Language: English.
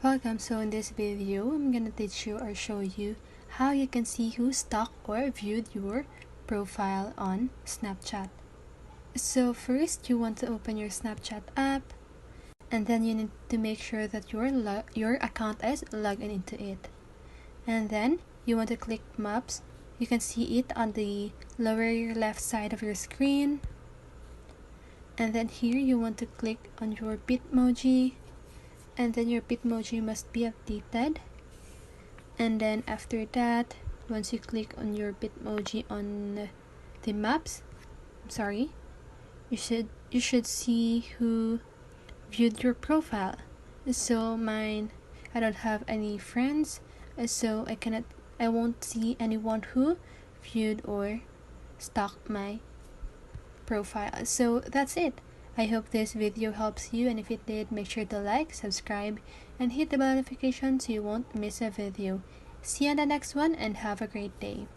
Welcome. So in this video, I'm gonna teach you or show you how you can see who stalked or viewed your profile on Snapchat. So first, you want to open your Snapchat app, and then you need to make sure that your account is logged into it. And then you want to click Maps. You can see it on the lower left side of your screen. And then here you want to click on your Bitmoji. And then your Bitmoji must be updated. And then after that, once you click on your Bitmoji on the maps, you should see who viewed your profile. So mine, I don't have any friends, so I won't see anyone who viewed or stalked my profile. So that's it. I hope this video helps you, and if it did, make sure to like, subscribe, and hit the bell notification so you won't miss a video. See you on the next one, and have a great day.